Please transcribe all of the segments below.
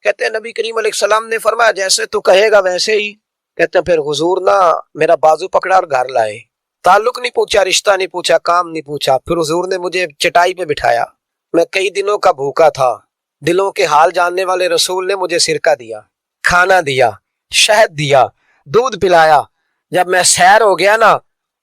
کہتے ہیں نبی کریم علیہ السلام نے فرمایا جیسے تو کہے گا ویسے ہی. کہتے ہیں پھر حضور نا میرا بازو پکڑا اور گھر لائے. تعلق نہیں پوچھا، رشتہ نہیں پوچھا، کام نہیں پوچھا. پھر حضور نے مجھے چٹائی پہ بٹھایا. میں کئی دنوں کا بھوکا تھا. دلوں کے حال جاننے والے رسول نے مجھے سرکہ دیا، کھانا دیا، شہد دیا، دودھ پلایا. جب میں سیر ہو گیا نا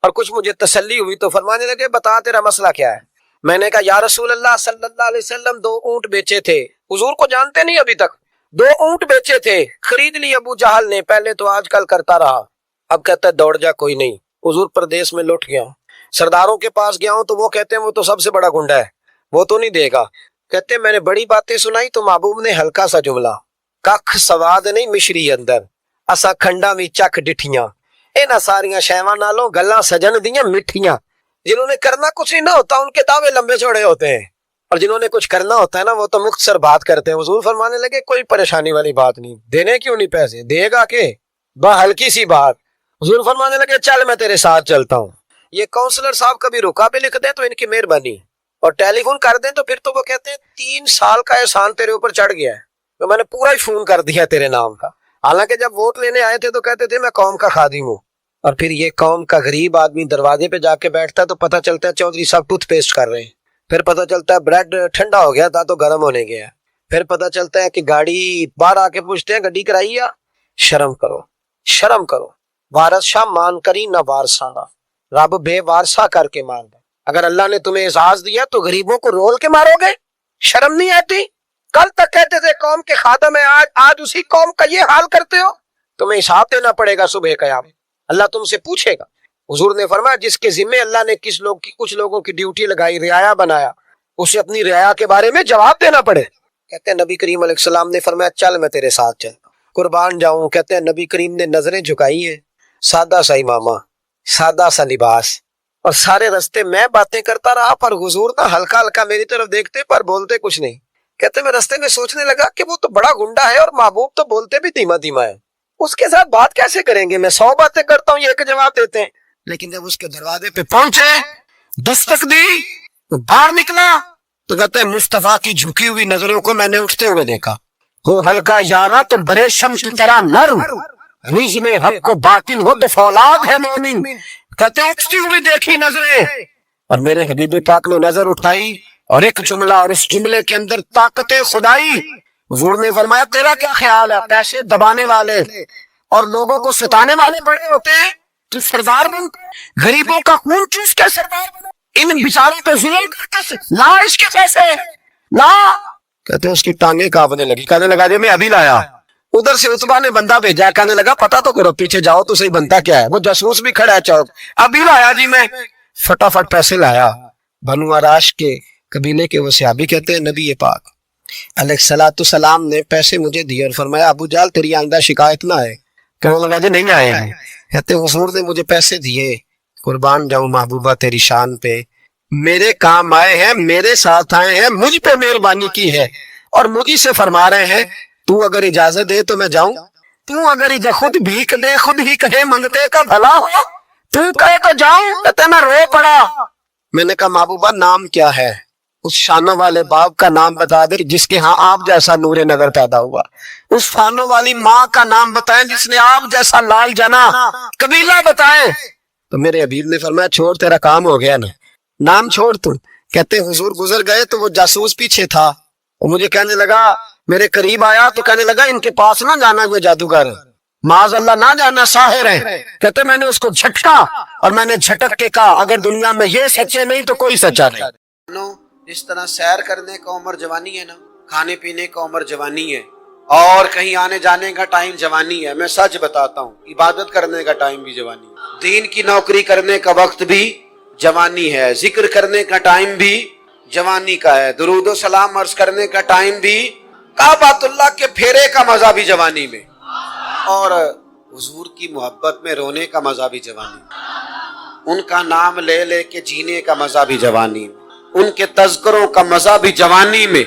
اور کچھ مجھے تسلی ہوئی تو فرمانے لگے بتا تیرا مسئلہ کیا ہے. میں نے کہا یا رسول اللہ صلی اللہ علیہ وسلم 2 اونٹ بیچے تھے. حضور کو جانتے نہیں ابھی تک. 2 اونٹ بیچے تھے، خرید لی ابو جہل نے. پہلے تو آج کل کرتا رہا، اب کہتا ہے دوڑ جا کوئی نہیں. حضور پردیس میں لٹ گیا ہوں، سرداروں کے پاس گیا ہوں تو وہ کہتے ہیں وہ تو سب سے بڑا گنڈا ہے، وہ تو نہیں دے گا. کہتے ہیں میں نے بڑی باتیں سنائی تو محبوب نے ہلکا سا جملہ، ککھ سواد نہیں مشری اندر اسا کھنڈا بھی چکھ ڈٹھیاں. انہاں ساریاں شیواں نالوں گلاں سجن دیاں مٹھیاں. جنہوں نے کرنا کچھ نہیں نہ ہوتا ان کے دعوے لمبے چوڑے ہوتے ہیں، اور جنہوں نے کچھ کرنا ہوتا ہے نا وہ تو مختصر بات کرتے ہیں. حضور فرمانے لگے کوئی پریشانی والی بات نہیں، دینے کیوں نہیں پیسے، دے گا کہ ہلکی سی بات. حضور فرمانے لگے چل میں تیرے ساتھ چلتا ہوں. یہ کونسلر صاحب کبھی رکا پہ لکھ دیں تو ان کی مہربانی، اور ٹیلی فون کر دیں تو پھر تو وہ کہتے ہیں 3 سال کا احسان تیرے اوپر چڑھ گیا ہے، تو میں نے پورا ہی فون کر دیا تیرے نام کا. حالانکہ جب ووٹ لینے آئے تھے تو کہتے تھے میں قوم کا خادم ہوں، اور پھر یہ قوم کا غریب آدمی دروازے پہ جا کے بیٹھتا ہے تو پتہ چلتا ہے چودھری صاحب ٹوتھ پیسٹ کر رہے ہیں. پھر پتہ چلتا ہے بریڈ ٹھنڈا ہو گیا تھا تو گرم ہونے گیا. پھر پتہ چلتا ہے کہ گاڑی باہر آ کے پوچھتے ہیں گڈی کرائی یا. شرم کرو، شرم کرو. وارث شاہ مان کری نہ وارثانا، رب بے وارثہ کر کے مار دے. اگر اللہ نے تمہیں اعزاز دیا تو غریبوں کو رول کے مارو گے؟ شرم نہیں آتی؟ کل تک کہتے تھے قوم کے خادم ہیں، آج اسی قوم کا یہ حال کرتے ہو. تمہیں حساب دینا پڑے گا صبح قیامت، اللہ تم سے پوچھے گا. حضور نے فرمایا جس کے ذمے اللہ نے کچھ لوگوں کی ڈیوٹی لگائی، رعایا بنایا، اسے اپنی رعایا کے بارے میں جواب دینا پڑے. کہتے ہیں نبی کریم علیہ السلام نے فرمایا چل میں تیرے ساتھ چلتا ہوں، قربان جاؤں. کہتے ہیں نبی کریم نے نظریں جھکائی ہیں، سادہ سا امامہ، سادہ سا لباس، اور سارے رستے میں باتیں کرتا رہا، پر حضور نہ ہلکا ہلکا میری طرف دیکھتے پر بولتے کچھ نہیں. کہتے میں رستے میں سوچنے لگا کہ وہ تو بڑا گنڈا ہے اور محبوب تو بولتے بھی دھیما دھیما ہے، اس کے ساتھ بات کیسے کریں گے؟ میں 100 باتیں کرتا ہوں، یہ ایک جواب دیتے ہیں. لیکن جب اس کے دروازے پہ پہنچے، دستک دی، تو باہر نکلا تو کہتے ہیں مصطفیٰ کی جھکی ہوئی نظروں کو میں نے اٹھتے ہوئے دیکھا. ہو ہلکا یارا تو برے شمس کی طرح نرم، ریز میں حق کو باطل ہو تو فولاد ہے مومن. کہتے ہیں اٹھتی ہوئی دیکھی نظریں، اور میرے حبیب پاک نے نظر اٹھائی اور ایک جملہ، اور اس جملے کے اندر طاقت خدائی. حضور نے فرمایا تیرا کیا خیال ہے؟ پیسے دبانے والے اور لوگوں کو ستانے والے بڑے ہوتے ہیں، تو سردار بن غریبوں کا خون چوس کے سردار بنا، ان بیچاروں پہ ظلم کرتے لا اس کے پیسے لا. کہتے ہیں اس کی ٹانگیں کانپنے لگی، کہنے لگا جی میں ابھی لایا. ادھر سے عتبہ نے بندہ بھیجا، کہنے لگا پتا تو کرو، پیچھے جاؤ تو صحیح بنتا کیا ہے. وہ جاسوس بھی کھڑا ہے چوک، ابھی لایا جی میں. فٹافٹ پیسے لایا. بنو عراش کے قبیلے کے وہ صحابی کہتے ہیں نبی پاک علیہ الصلوۃ والسلام نے پیسے مجھے دیے اور فرمایا ابو جہل تیری آئندہ شکایت نہ آئے. کہنے لگا جی نہیں آئے ہیں. کہتے حضور نے مجھے پیسے دیے، قربان جاؤں محبوبہ تیری شان پہ، میرے کام آئے ہیں، میرے ساتھ آئے ہیں، مجھ پہ مہربانی کی ہے، اور مجھے سے فرما رہے ہیں تو اگر اجازت دے تو میں جاؤں. تو اگر خود بھیک دے، خود ہی کہے منگتے کا بھلا ہو، تو کہے تو جاؤں. کہتے میں رو پڑا. میں نے کہا محبوبہ نام کیا ہے؟ اس شانوں والے باپ کا نام بتا دے جس کے ہاں آپ جیسا نور نظر پیدا ہوا. اس فانوں والی ماں کا نام بتائیں جس نے آپ جیسا لال جنا. قبیلہ بتائیں. تو میرے حبیب نے فرمایا چھوڑ تیرا کام ہو گیا نا، نام چھوڑ تو. کہتے حضور گزر گئے تو وہ جاسوس پیچھے تھا، وہ مجھے کہنے لگا، میرے قریب آیا تو کہنے لگا ان کے پاس نہ جانا، وہ جادوگر معاذ اللہ نہ جانا، ساحر ہیں. کہتے میں نے اس کو جھٹکا اور میں نے جھٹک کے کہا اگر دنیا میں یہ سچے نہیں تو کوئی سچا نہیں. جس طرح سیر کرنے کا عمر جوانی ہے نا، کھانے پینے کا عمر جوانی ہے، اور کہیں آنے جانے کا ٹائم جوانی ہے. میں سچ بتاتا ہوں، عبادت کرنے کا ٹائم بھی جوانی ہے، دین کی نوکری کرنے کا وقت بھی جوانی ہے، ذکر کرنے کا ٹائم بھی جوانی کا ہے، درود و سلام عرض کرنے کا ٹائم بھی، کعبۃ اللہ کے پھیرے کا مزہ بھی جوانی میں، اور حضور کی محبت میں رونے کا مزہ بھی جوانی میں، ان کا نام لے لے کے جینے کا مزہ بھی جوانی میں، ان کے تذکروں کا مزہ بھی جوانی میں.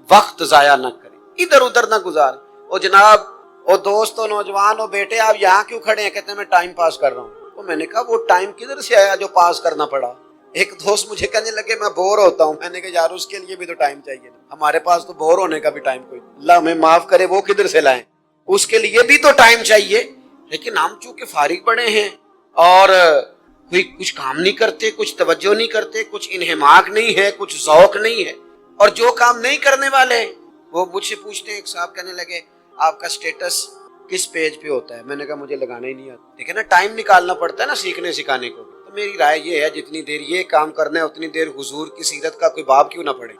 وقت ضائع نہ کریں، ادھر ادھر نہ گزاریں. او جناب، او دوستو، نوجوان، او بیٹے آپ یہاں کیوں کھڑے ہیں؟ کہتے ہیں میں ٹائم پاس کر رہا ہوں. تو میں نے کہا وہ ٹائم کدھر سے آیا جو پاس کرنا پڑا؟ ایک دوست مجھے کہنے لگے میں بور ہوتا ہوں. میں نے کہا یار اس کے لیے بھی تو ٹائم چاہیے نا, ہمارے پاس تو بور ہونے کا بھی ٹائم کوئی, اللہ ہمیں معاف کرے, وہ کدھر سے لائیں, اس کے لیے بھی تو ٹائم چاہیے. لیکن ہم چونکہ فارغ پڑے ہیں اور کوئی کچھ کام نہیں کرتے, کچھ توجہ نہیں کرتے, کچھ انہماک نہیں ہے, کچھ ذوق نہیں ہے, اور جو کام نہیں کرنے والے وہ مجھ سے پوچھتے ہیں. ایک صاحب کہنے لگے آپ کا سٹیٹس کس پیج پہ ہوتا ہے؟ میں نے کہا مجھے لگانا ہی نہیں آتا. دیکھیں نا, ٹائم نکالنا پڑتا ہے نا سیکھنے سکھانے کو. تو میری رائے یہ ہے جتنی دیر یہ کام کرنا ہے اتنی دیر حضور کی سیرت کا کوئی باب کیوں نہ پڑھے,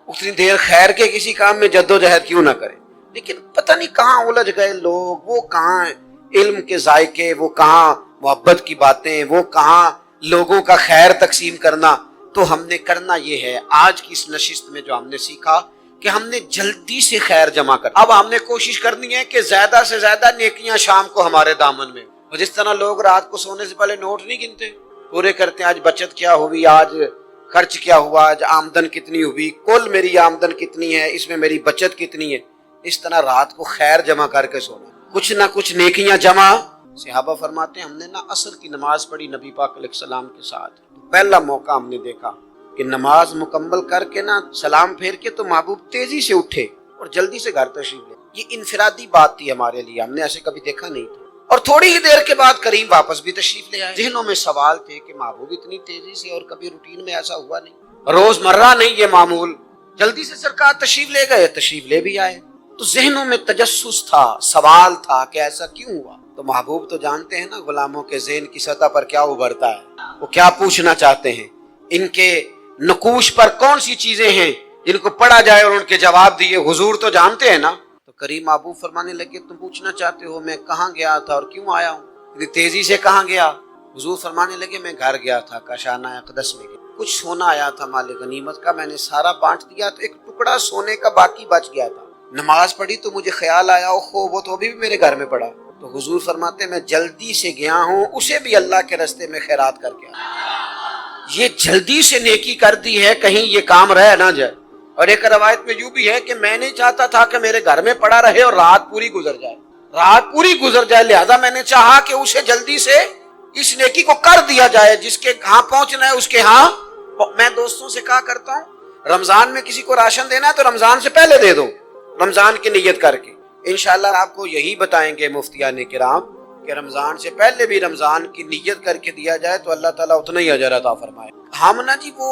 اتنی دیر خیر کے کسی کام میں جدوجہد کیوں نہ کرے. لیکن پتہ نہیں کہاں الجھ گئے لوگ, وہ کہاں علم کے ذائقے, وہ کہاں محبت کی باتیں, وہ کہاں لوگوں کا خیر تقسیم کرنا. تو ہم نے کرنا یہ ہے آج کی اس نشست میں جو ہم نے سیکھا کہ ہم نے جلدی سے خیر جمع کر. اب ہم نے کوشش کرنی ہے کہ زیادہ سے زیادہ نیکیاں شام کو ہمارے دامن میں. اور جس طرح لوگ رات کو سونے سے پہلے نوٹ نہیں گنتے, پورے کرتے ہیں آج بچت کیا ہوئی, آج خرچ کیا ہوا, آج آمدن کتنی ہوئی, کل میری آمدن کتنی ہے, اس میں میری بچت کتنی ہے. اس طرح رات کو خیر جمع کر کے سونا, کچھ نہ کچھ نیکیاں جمع. صحابہ فرماتے ہیں ہم نے نا عصر کی نماز پڑھی نبی پاک علیہ السلام کے ساتھ. پہلا موقع ہم نے دیکھا کہ نماز مکمل کر کے نا سلام پھیر کے تو محبوب تیزی سے اٹھے اور جلدی سے گھر تشریف لے. یہ انفرادی بات تھی ہمارے لیے, ہم نے ایسے کبھی دیکھا نہیں تھا. اور تھوڑی ہی دیر کے بعد کریم واپس بھی تشریف لے آئے. ذہنوں میں سوال تھے کہ محبوب اتنی تیزی سے, اور کبھی روٹین میں ایسا ہوا نہیں, روز مرہ نہیں یہ معمول, جلدی سے سرکار تشریف لے گئے, تشریف لے بھی آئے. تو ذہنوں میں تجسس تھا, سوال تھا کہ ایسا کیوں ہوا. تو محبوب تو جانتے ہیں نا غلاموں کے ذہن کی سطح پر کیا ابھرتا ہے, وہ کیا پوچھنا چاہتے ہیں, ان کے نقوش پر کون سی چیزیں ہیں جن کو پڑھا جائے اور ان کے جواب دیے. حضور تو جانتے ہیں نا. تو کریم محبوب فرمانے لگے تم پوچھنا چاہتے ہو میں کہاں گیا تھا اور کیوں آیا ہوں, اتنی تیزی سے کہاں گیا. حضور فرمانے لگے میں گھر گیا تھا, کاشانہ اقدس میں گیا, کچھ سونا آیا تھا مال غنیمت کا, میں نے سارا بانٹ دیا تو ایک ٹکڑا سونے کا باقی بچ گیا تھا. نماز پڑھی تو مجھے خیال آیا وہ تو ابھی بھی میرے گھر میں پڑا. تو حضور فرماتے میں جلدی سے گیا ہوں, اسے بھی اللہ کے راستے میں خیرات کر کے آیا. یہ جلدی سے نیکی کر دی ہے کہیں یہ کام رہ نہ جائے. اور ایک روایت میں یوں بھی ہے کہ میں نہیں چاہتا تھا کہ میرے گھر میں پڑا رہے اور رات پوری گزر جائے, لہذا میں نے چاہا کہ اسے جلدی سے اس نیکی کو کر دیا جائے. جس کے ہاں پہنچنا ہے اس کے ہاں. میں دوستوں سے کہا کرتا ہوں رمضان میں کسی کو راشن دینا ہے تو رمضان سے پہلے دے دو, رمضان کی نیت کر کے. انشاءاللہ آپ کو یہی بتائیں گے مفتیان کرام کہ رمضان سے پہلے بھی رمضان کی نیت کر کے دیا جائے تو اللہ تعالیٰ اتنا ہی اجر عطا فرمائے. ہم نا جی وہ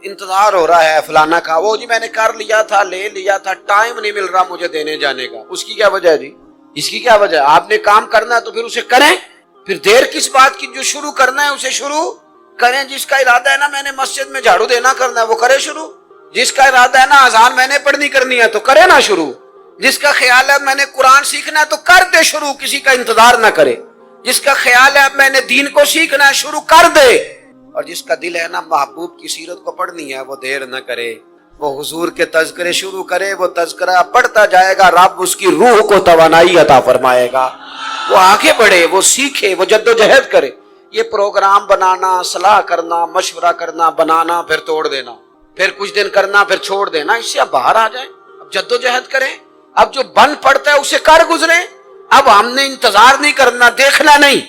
انتظار ہو رہا ہے فلانا کا, وہ جی میں نے کر لیا تھا, لے لیا تھا, ٹائم نہیں مل رہا مجھے دینے جانے کا. اس کی کیا وجہ ہے جی, اس کی کیا وجہ ہے؟ آپ نے کام کرنا ہے تو پھر اسے کریں, پھر دیر کس بات کی. جو شروع کرنا ہے اسے شروع کریں. جس کا ارادہ ہے نا میں نے مسجد میں جھاڑو دینا کرنا ہے وہ کرے شروع. جس کا ارادہ ہے نا اذان میں نے پڑھنی کرنی ہے تو کرے نا شروع. جس کا خیال ہے میں نے قرآن سیکھنا ہے تو کر دے شروع, کسی کا انتظار نہ کرے. جس کا خیال ہے میں نے دین کو سیکھنا ہے شروع کر دے. اور جس کا دل ہے نا محبوب کی سیرت کو پڑھنی ہے وہ دیر نہ کرے, وہ حضور کے تذکرے شروع کرے. وہ تذکرہ پڑھتا جائے گا, رب اس کی روح کو توانائی عطا فرمائے گا. وہ آگے بڑھے, وہ سیکھے, وہ جدوجہد کرے. یہ پروگرام بنانا, صلاح کرنا, مشورہ کرنا, بنانا پھر توڑ دینا, پھر کچھ دن کرنا پھر چھوڑ دینا, اس سے اب باہر آ جائیں. اب جدوجہد کریں. اب جو بن پڑتا ہے اسے کر گزریں. اب ہم نے انتظار نہیں کرنا, دیکھنا نہیں.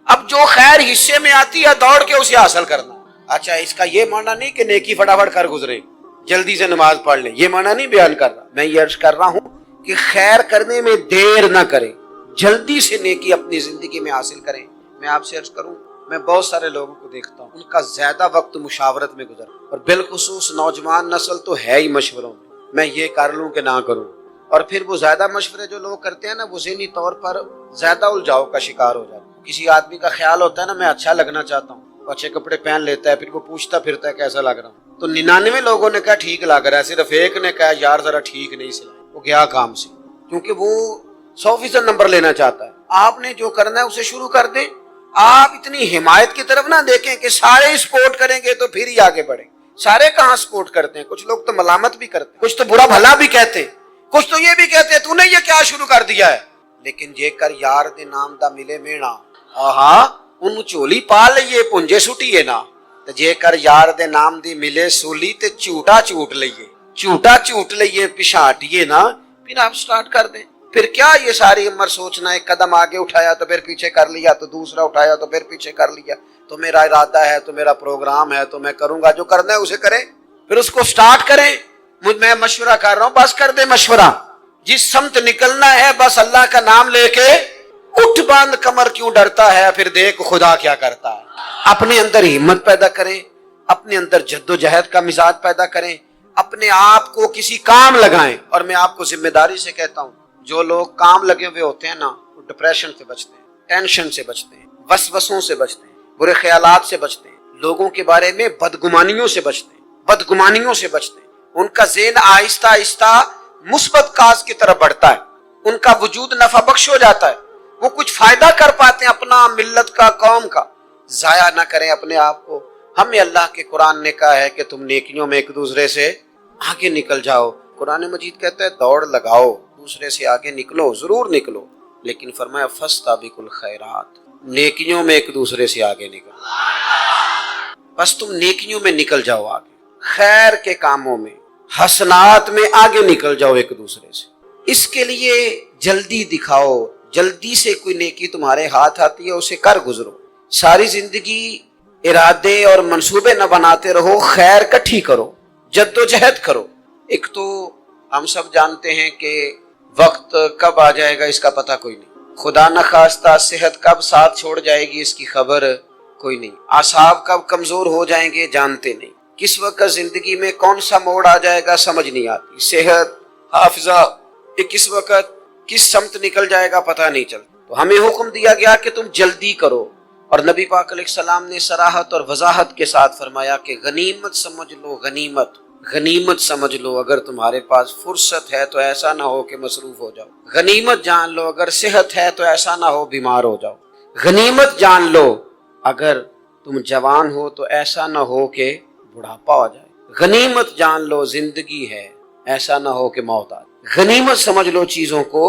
اب جو خیر حصے میں آتی ہے دوڑ کے اسے حاصل کرنا. اچھا اس کا یہ معنی نہیں کہ نیکی فٹافٹ کر گزرے, جلدی سے نماز پڑھ لیں, یہ معنی نہیں بیان کر رہا. میں یہ عرض کر رہا ہوں کہ خیر کرنے میں دیر نہ کریں, جلدی سے نیکی اپنی زندگی میں حاصل کریں. میں آپ سے عرض کروں, میں بہت سارے لوگوں کو دیکھتا ہوں ان کا زیادہ وقت مشاورت میں گزر, اور بالخصوص نوجوان نسل تو ہے ہی مشوروں میں, میں یہ کر لوں کہ نہ کروں. اور پھر وہ زیادہ مشورے جو لوگ کرتے ہیں نا وہ ذہنی طور پر زیادہ الجھاؤ کا شکار ہو جاتے ہیں. کسی آدمی کا خیال ہوتا ہے نا میں اچھا لگنا چاہتا ہوں, اچھے کپڑے پہن لیتا ہے, پھر وہ پوچھتا پھرتا ہے کیسا لگ رہا ہوں, تو 99 لوگوں نے کہا ٹھیک لگ رہا ہے, صرف ایک نے کہا یار ذرا ٹھیک نہیں سلا. وہ گیا کام سے, کیونکہ وہ 100% نمبر لینا چاہتا ہے. آپ نے جو کرنا ہے اسے شروع کر دیں. آپ اتنی حمایت کی طرف نہ دیکھیں کہ سارے سپورٹ کریں گے تو پھر ہی آگے بڑھیں. سارے کہاں سپورٹ کرتے ہیں, کچھ لوگ تو ملامت بھی کرتے ہیں, کچھ تو برا بھلا بھی کہتے ہیں, کچھ تو یہ بھی کہتے ہیں تو نے یہ کیا شروع کر دیا ہے. لیکن جے کر یار دے نام دا ملے مینا, آہا ان چولی پا لئیے پنجے سٹیے نا. جے کر یار دے نام دی ملے سولی تے چوٹا چوٹ لئیے پچھاٹیے نا. پھر آپ سٹارٹ کر دیں. پھر کیا یہ ساری عمر سوچنا, ایک قدم آگے اٹھایا تو پھر پیچھے کر لیا, تو دوسرا اٹھایا تو پھر پیچھے کر لیا. تو میرا ارادہ ہے, تو میرا پروگرام ہے, تو میں کروں گا, جو کرنا ہے اسے کریں, پھر اس کو سٹارٹ کریں. میں مشورہ کر رہا ہوں, بس کر دے مشورہ, جس سمت نکلنا ہے بس اللہ کا نام لے کے اٹھ باندھ کمر, کیوں ڈرتا ہے, پھر دیکھ خدا کیا کرتا ہے. اپنے اندر ہمت پیدا کریں, اپنے اندر جد و جہد کا مزاج پیدا کریں, اپنے آپ کو کسی کام لگائیں. اور میں آپ کو ذمہ داری سے کہتا ہوں, جو لوگ کام لگے ہوئے ہوتے ہیں نا, وہ ڈپریشن سے بچتے ہیں, ٹینشن سے بچتے ہیں, وسوسوں سے بچتے ہیں, برے خیالات سے بچتے ہیں, لوگوں کے بارے میں بدگمانیوں سے بچتے ہیں, بدگمانیوں سے بچتے ہیں. ان کا ذہن آہستہ آہستہ مثبت کاز کی طرف بڑھتا ہے, ان کا وجود نفع بخش ہو جاتا ہے, وہ کچھ فائدہ کر پاتے ہیں اپنا, ملت کا, قوم کا. ضائع نہ کریں اپنے آپ کو. ہمیں اللہ کے قرآن نے کہا ہے کہ تم نیکیوں میں ایک دوسرے سے آگے نکل جاؤ. قرآن مجید کہتا ہے دوڑ لگاؤ, دوسرے سے آگے نکلو, ضرور نکلو, لیکن فرمایا فاستبقوا الخیرات, نیکیوں میں ایک دوسرے سے آگے نکلو. بس تم نیکیوں میں نکل جاؤ آگے, خیر کے کاموں میں, حسنات میں آگے نکل جاؤ ایک دوسرے سے. اس کے لیے جلدی دکھاؤ, جلدی سے کوئی نیکی تمہارے ہاتھ آتی ہے اسے کر گزرو. ساری زندگی ارادے اور منصوبے نہ بناتے رہو, خیر کٹھی کرو, جد و جہد کرو. ایک تو ہم سب جانتے ہیں کہ وقت کب آ جائے گا اس کا پتہ کوئی نہیں, خدا نہ خواستہ صحت کب ساتھ چھوڑ جائے گی اس کی خبر کوئی نہیں, اعصاب کب کمزور ہو جائیں گے جانتے نہیں, کس وقت زندگی میں کون سا موڑ آ جائے گا سمجھ نہیں آتی, صحت, حافظہ, کس وقت کس سمت نکل جائے گا پتہ نہیں چلتا. تو ہمیں حکم دیا گیا کہ تم جلدی کرو, اور نبی پاک علیہ السلام نے صراحت اور وضاحت کے ساتھ فرمایا کہ غنیمت سمجھ لو, غنیمت سمجھ لو. اگر تمہارے پاس فرصت ہے تو ایسا نہ ہو کہ مصروف ہو جاؤ, غنیمت جان لو. اگر صحت ہے تو ایسا نہ ہو بیمار ہو جاؤ, غنیمت جان لو. اگر تم جوان ہو تو ایسا نہ ہو کہ بڑھاپا ہو جائے, غنیمت جان لو. زندگی ہے, ایسا نہ ہو کہ موت آ جائے. غنیمت سمجھ لو چیزوں کو,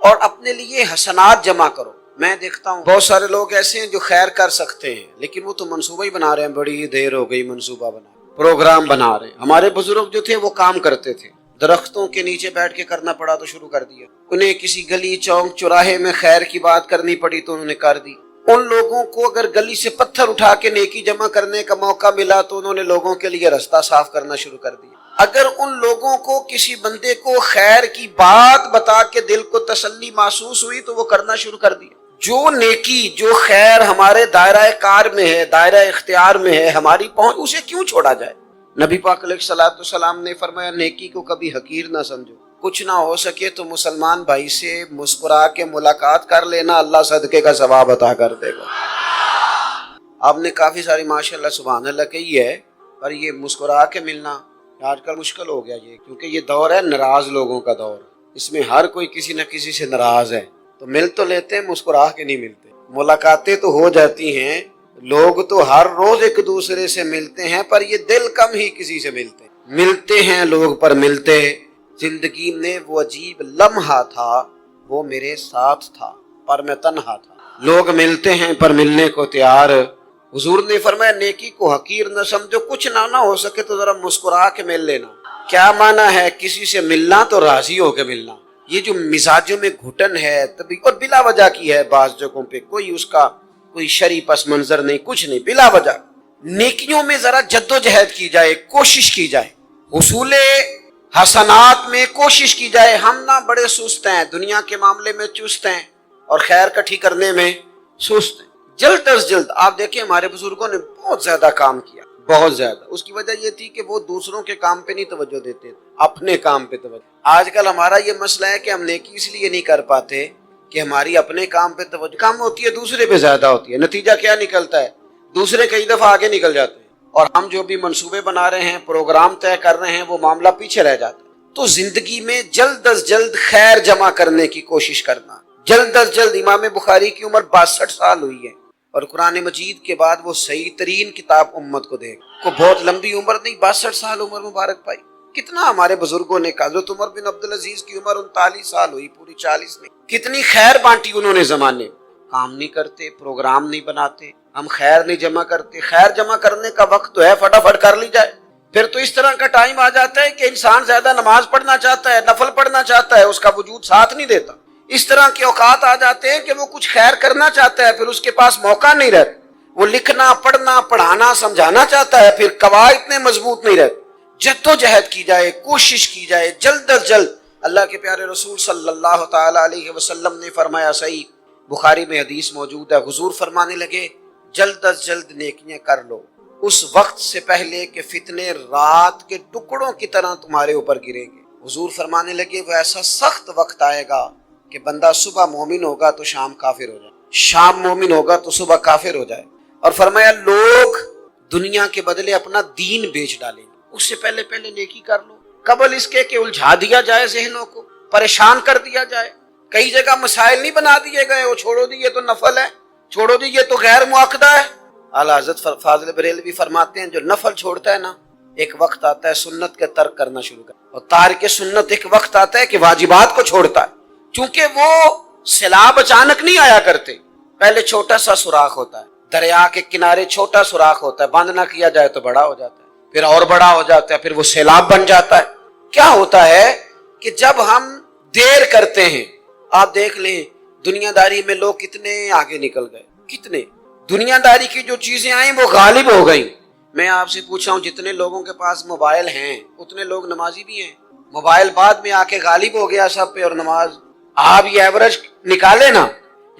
اور اپنے لیے حسنات جمع کرو. میں دیکھتا ہوں بہت سارے لوگ ایسے ہیں جو خیر کر سکتے ہیں, لیکن وہ تو منصوبہ ہی بنا رہے ہیں, بڑی دیر ہو گئی منصوبہ بنا, پروگرام بنا رہے ہیں. ہمارے بزرگ جو تھے وہ کام کرتے تھے, درختوں کے نیچے بیٹھ کے کرنا پڑا تو شروع کر دیا, انہیں کسی گلی چوک چوراہے میں خیر کی بات کرنی پڑی تو انہوں نے کر دی. ان لوگوں کو اگر گلی سے پتھر اٹھا کے نیکی جمع کرنے کا موقع ملا تو انہوں نے لوگوں کے لیے راستہ صاف کرنا شروع کر دیا. اگر ان لوگوں کو کسی بندے کو خیر کی بات بتا کے دل کو تسلی محسوس ہوئی تو وہ کرنا شروع کر دیا. جو نیکی, جو خیر ہمارے دائرہ کار میں ہے, دائرہ اختیار میں ہے, ہماری پہنچ, اسے کیوں چھوڑا جائے. نبی پاک علیہ السلام نے فرمایا نیکی کو کبھی حقیر نہ سمجھو. کچھ نہ ہو سکے تو مسلمان بھائی سے مسکرا کے ملاقات کر لینا, اللہ صدقے کا ثواب عطا کر دے گا. آپ نے کافی ساری ماشاءاللہ سبحان اللہ کہی ہے, پر یہ مسکرا کے ملنا آج کل مشکل ہو گیا یہ, کیونکہ یہ دور ہے ناراض لوگوں کا دور, اس میں ہر کوئی کسی نہ کسی سے ناراض ہے. تو مل تو لیتے ہیں, مسکرا کے نہیں ملتے. ملاقاتیں تو ہو جاتی ہیں, لوگ تو ہر روز ایک دوسرے سے ملتے ہیں, پر یہ دل کم ہی کسی سے ملتے ہیں لوگ, پر ملتے. زندگی میں وہ عجیب لمحہ تھا, وہ میرے ساتھ تھا پر میں تنہا تھا. لوگ ملتے ہیں پر ملنے کو تیار. حضور نے فرمایا نیکی کو حقیر نہ سمجھو, کچھ نہ ہو سکے تو ذرا مسکرا کے مل لینا. کیا معنی ہے کسی سے ملنا تو راضی ہو کے ملنا. یہ جو مزاجوں میں گھٹن ہے تبھی, اور بلا وجہ کی ہے بعض جگہوں پہ, کوئی اس کا کوئی شرعی پس منظر نہیں, کچھ نہیں, بلا وجہ. نیکیوں میں ذرا جد و جہد کی جائے, کوشش کی جائے, حصول حسنات میں کوشش کی جائے. ہم نہ بڑے سست ہیں, دنیا کے معاملے میں چست ہیں, اور خیر کٹھی کرنے میں سست ہیں. جلد از جلد آپ دیکھیں ہمارے بزرگوں نے بہت زیادہ کام کیا, بہت زیادہ. اس کی وجہ یہ تھی کہ وہ دوسروں کے کام پہ نہیں توجہ دیتے, اپنے کام پہ توجہ. آج کل ہمارا یہ مسئلہ ہے کہ ہم نیکی اس لیے نہیں کر پاتے کہ ہماری اپنے کام پہ توجہ کم ہوتی ہے, دوسرے پہ زیادہ ہوتی ہے. نتیجہ کیا نکلتا ہے, دوسرے کئی دفعہ آگے نکل جاتے ہیں, اور ہم جو بھی منصوبے بنا رہے ہیں, پروگرام طے کر رہے ہیں, وہ معاملہ پیچھے رہ جاتا ہے. تو زندگی میں جلد از جلد خیر جمع کرنے کی کوشش کرنا. جلد از جلد. امام بخاری کی عمر 62 سال ہوئی ہے, اور قرآن مجید کے بعد وہ صحیح ترین کتاب امت کو دے گا. کو بہت لمبی عمر نہیں, 62 سال عمر مبارک پائی. کتنا ہمارے بزرگوں نے, حضرت عمر بن عبدالعزیز کی عمر 39 سال ہوئی, پوری 40 نہیں. کتنی خیر بانٹی انہوں نے زمانے. کام نہیں کرتے, پروگرام نہیں بناتے, ہم خیر نہیں جمع کرتے. خیر جمع کرنے کا وقت تو ہے, فٹافٹ کر لی جائے. پھر تو اس طرح کا ٹائم آ جاتا ہے کہ انسان زیادہ نماز پڑھنا چاہتا ہے, نفل پڑھنا چاہتا ہے, اس کا وجود ساتھ نہیں دیتا. اس طرح کے اوقات آ جاتے ہیں کہ وہ کچھ خیر کرنا چاہتا ہے, پھر اس کے پاس موقع نہیں رہتا. وہ لکھنا پڑھنا پڑھانا سمجھانا چاہتا ہے، پھر قواعد اتنے مضبوط نہیں رہتے. جدوجہد کی جائے، کوشش کی جائے جلد از جلد. اللہ کے پیارے رسول صلی اللہ تعالی علیہ وسلم نے فرمایا، صحیح بخاری میں حدیث موجود ہے، حضور فرمانے لگے جلد از جلد نیکیاں کر لو اس وقت سے پہلے کہ فتنے رات کے ٹکڑوں کی طرح تمہارے اوپر گریں گے. حضور فرمانے لگے وہ ایسا سخت وقت آئے گا کہ بندہ صبح مومن ہوگا تو شام کافر ہو جائے، شام مومن ہوگا تو صبح کافر ہو جائے. اور فرمایا لوگ دنیا کے بدلے اپنا دین بیچ ڈالیں گے. اس سے پہلے نیکی کر لو قبل اس کے کہ الجھا دیا جائے، ذہنوں کو پریشان کر دیا جائے. کئی جگہ مسائل نہیں بنا دیے گئے، وہ چھوڑو دی یہ تو نفل ہے، چھوڑو دی یہ تو غیر معاقدہ ہے. اعلیٰ حضرت فاضل بریلوی فرماتے ہیں جو نفل چھوڑتا ہے نا، ایک وقت آتا ہے سنت کے ترک کرنا شروع کر، اور تارک سنت ایک وقت آتا ہے کہ واجبات کو چھوڑتا ہے. چونکہ وہ سیلاب اچانک نہیں آیا کرتے، پہلے چھوٹا سا سوراخ ہوتا ہے، دریا کے کنارے چھوٹا سوراخ ہوتا ہے، بند نہ کیا جائے تو بڑا ہو جاتا ہے، پھر اور بڑا ہو جاتا ہے، پھر وہ سیلاب بن جاتا ہے. کیا ہوتا ہے کہ جب ہم دیر کرتے ہیں، آپ دیکھ لیں دنیا داری میں لوگ کتنے آگے نکل گئے، کتنے دنیا داری کی جو چیزیں آئیں وہ غالب ہو گئیں. میں آپ سے پوچھا ہوں جتنے لوگوں کے پاس موبائل ہیں اتنے لوگ نمازی بھی ہیں. موبائل بعد میں آ کے غالب ہو گیا سب پہ، اور نماز آپ یہ ایوریج نکالے نا،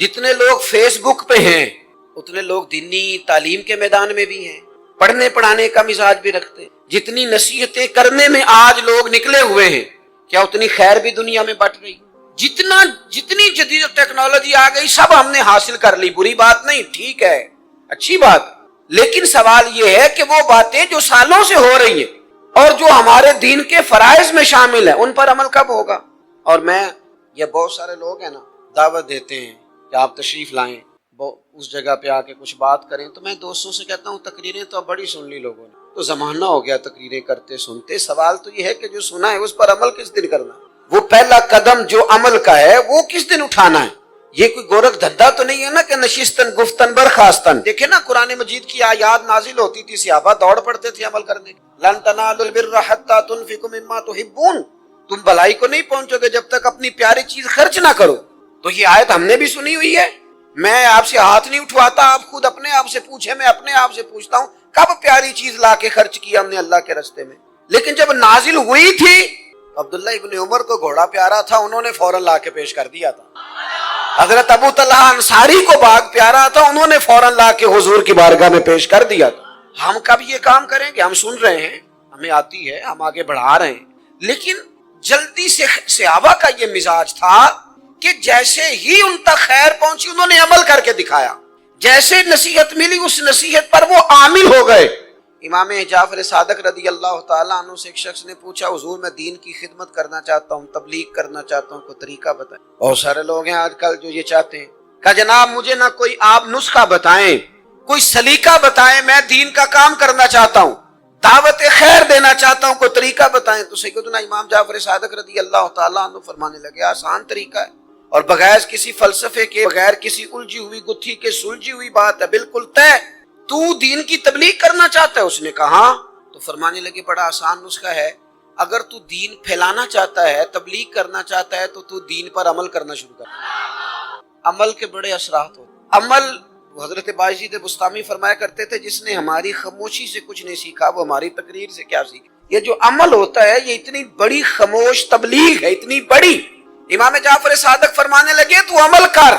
جتنے لوگ فیس بک پہ ہیں اتنے لوگ دینی تعلیم کے میدان میں بھی ہیں، پڑھنے پڑھانے کا مزاج بھی رکھتے ہیں. جتنی نصیحتیں کرنے میں آج لوگ نکلے ہوئے ہیں، کیا اتنی خیر بھی دنیا میں بٹ رہی؟ جتنی جدید ٹیکنالوجی آ گئی سب ہم نے حاصل کر لی، بری بات نہیں، ٹھیک ہے، اچھی بات. لیکن سوال یہ ہے کہ وہ باتیں جو سالوں سے ہو رہی ہیں اور جو ہمارے دین کے فرائض میں شامل ہیں ان پر عمل کب ہوگا؟ اور میں یہ بہت سارے لوگ ہیں نا دعوت دیتے ہیں کہ آپ تشریف لائیں، اس جگہ پہ آ کے کچھ بات کریں، تو میں دوستوں سے کہتا ہوں تقریریں تو اب بڑی سن لی لوگوں نے، تو زمانہ ہو گیا تقریریں کرتے سنتے. سوال تو یہ ہے کہ جو سنا ہے اس پر عمل کس دن کرنا، وہ پہلا قدم جو عمل کا ہے وہ کس دن اٹھانا ہے. یہ کوئی گورکھ دھندا تو نہیں ہے نا کہ نشستن گفتن برخاستن. دیکھیں نا قرآن مجید کی آیات نازل ہوتی تھی، صحابہ دوڑ پڑتے تھے عمل کرنے. لن تنالوا البر حتى تنفقوا مما تحبون، تم بھلائی کو نہیں پہنچو گے جب تک اپنی پیاری چیز خرچ نہ کرو. تو یہ آیت ہم نے بھی سنی ہوئی ہے. میں آپ سے ہاتھ نہیں اٹھواتا، آپ خود اپنے آپ سے پوچھیں، میں اپنے آپ سے پوچھتا ہوں کب پیاری چیز لا کے خرچ کیا ہم نے اللہ کے راستے میں. لیکن جب نازل ہوئی تھی عبداللہ ابن عمر کو گھوڑا پیارا تھا، انہوں نے فوراً لا کے پیش کر دیا تھا. حضرت ابو طلحہ انصاری کو باغ پیارا تھا، انہوں نے فوراً لا کے حضور کی بارگاہ میں پیش کر دیا تھا. ہم کب یہ کام کریں گے؟ ہم سن رہے ہیں، ہمیں آتی ہے، ہم آگے بڑھا رہے ہیں، لیکن جلدی سے صحابہ کا یہ مزاج تھا کہ جیسے ہی ان تک خیر پہنچی انہوں نے عمل کر کے دکھایا، جیسے نصیحت ملی اس نصیحت پر وہ عامل ہو گئے. امام جعفر صادق رضی اللہ تعالیٰ عنہ سے ایک شخص نے پوچھا حضور میں دین کی خدمت کرنا چاہتا ہوں، تبلیغ کرنا چاہتا ہوں، کوئی طریقہ بتائیں. بہت سارے لوگ ہیں آج کل جو یہ چاہتے ہیں کہ جناب مجھے نہ کوئی آپ نسخہ بتائیں، کوئی سلیقہ بتائیں، میں دین کا کام کرنا چاہتا ہوں، دعوت خیر دینا چاہتا ہوں، کوئی طریقہ بتائیں. تو سیدنا امام جعفر صادق رضی اللہ تعالیٰ عنہ فرمانے لگے آسان طریقہ ہے اور بغیر کسی فلسفے کے، بغیر کسی الجھی ہوئی گتھی کے سلجھی ہوئی بات ہے، بالکل طے. تو دین کی تبلیغ کرنا چاہتا ہے؟ اس نے کہا. تو فرمانے لگے بڑا آسان نسخہ ہے، اگر تو دین پھیلانا چاہتا ہے، تبلیغ کرنا چاہتا ہے، تو دین پر عمل کرنا شروع کر. عمل کے بڑے اثرات ہوتے. عمل حضرت باجید بستامی فرمایا کرتے تھے جس نے ہماری خاموشی سے کچھ نہیں سیکھا وہ ہماری تقریر سے کیا سیکھا. یہ جو عمل ہوتا ہے یہ اتنی بڑی خاموش تبلیغ ہے، اتنی بڑی. امام جعفر صادق فرمانے لگے تو عمل کر،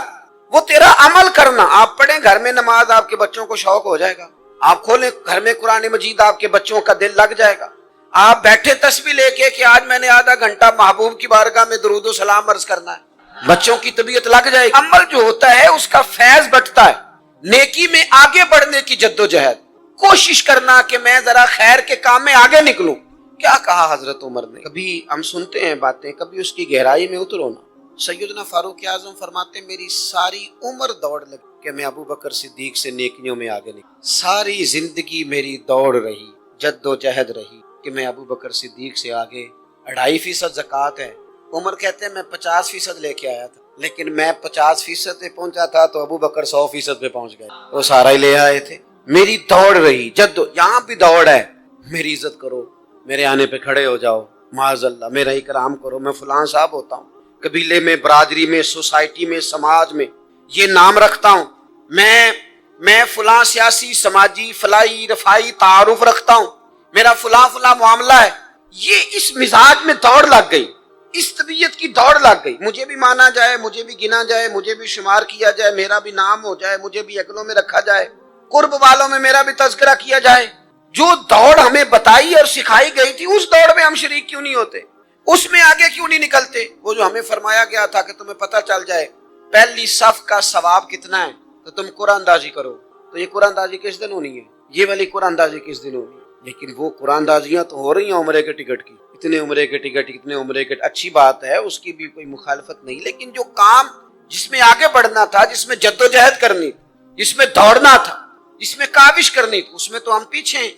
وہ تیرا عمل کرنا. آپ پڑھیں گھر میں نماز، آپ کے بچوں کو شوق ہو جائے گا. آپ کھولیں گھر میں قرآن مجید، آپ کے بچوں کا دل لگ جائے گا. آپ بیٹھے تسبیح لے کے کہ آج میں نے آدھا گھنٹہ محبوب کی بارگاہ میں درود و سلام عرض کرنا ہے، بچوں کی طبیعت لگ جائے گی. عمل جو ہوتا ہے اس کا فیض بٹتا ہے. نیکی میں آگے بڑھنے کی جدوجہد، کوشش کرنا کہ میں ذرا خیر کے کام میں آگے نکلوں. کیا کہا حضرت عمر نے؟ کبھی ہم سنتے ہیں باتیں، کبھی اس کی گہرائی میں اترو نا. سیدنا فاروق اعظم فرماتے ہیں میری ساری عمر دوڑ لگی کہ میں ابو بکر صدیق سے نیکیوں میں آگے نکلوں. ساری زندگی میری دوڑ رہی، جد و جہد رہی کہ میں ابو بکر صدیق سے آگے. 2.5% زکوٰۃ ہے. عمر کہتے ہیں میں 50% لے کے آیا تھا، لیکن میں 50% پہ پہنچا تھا تو ابو بکر 100% پہ پہنچ گئے، وہ سارا ہی لے آئے تھے. میری دوڑ رہی، یہاں بھی دوڑ ہے. میری عزت کرو، میرے آنے پہ کھڑے ہو جاؤ، معاذ اللہ میرا اکرام کرو، میں فلاں صاحب ہوتا ہوں، قبیلے میں، برادری میں، سوسائٹی میں، سماج میں یہ نام رکھتا ہوں، میں میں فلاں سیاسی سماجی فلائی رفائی تعارف رکھتا ہوں, میرا فلاں فلاں معاملہ ہے, یہ اس مزاج میں دوڑ لگ گئی, اس طبیعت کی دوڑ لگ گئی. مجھے بھی مانا جائے, مجھے بھی گنا جائے, مجھے بھی شمار کیا جائے, میرا بھی نام ہو جائے, مجھے بھی اگلوں میں رکھا جائے, قرب والوں میں میرا بھی تذکرہ کیا جائے. جو دوڑ ہمیں بتائی اور سکھائی گئی تھی, اس دوڑ میں ہم شریک کیوں نہیں ہوتے, اس میں آگے کیوں نہیں نکلتے؟ وہ جو ہمیں فرمایا گیا تھا کہ تمہیں پتہ چل جائے پہلی صف کا ثواب کتنا ہے تو تم قرآن اندازی کرو. تو یہ قرآن اندازی کس دن ہونی ہے؟ یہ والی قرآن اندازی کس دن ہونی ہے؟ لیکن وہ قرآن اندازیاں تو ہو رہی ہیں عمرے کے ٹکٹ کی, اتنے عمرے کے ٹکٹ, اتنے عمرے کے, اچھی بات ہے, اس کی بھی کوئی مخالفت نہیں, لیکن جو کام جس میں آگے بڑھنا تھا, جس میں جد و جہد کرنی, جس میں دوڑنا تھا, جس میں کاوش کرنی تھی, اس میں تو ہم پیچھے ہیں.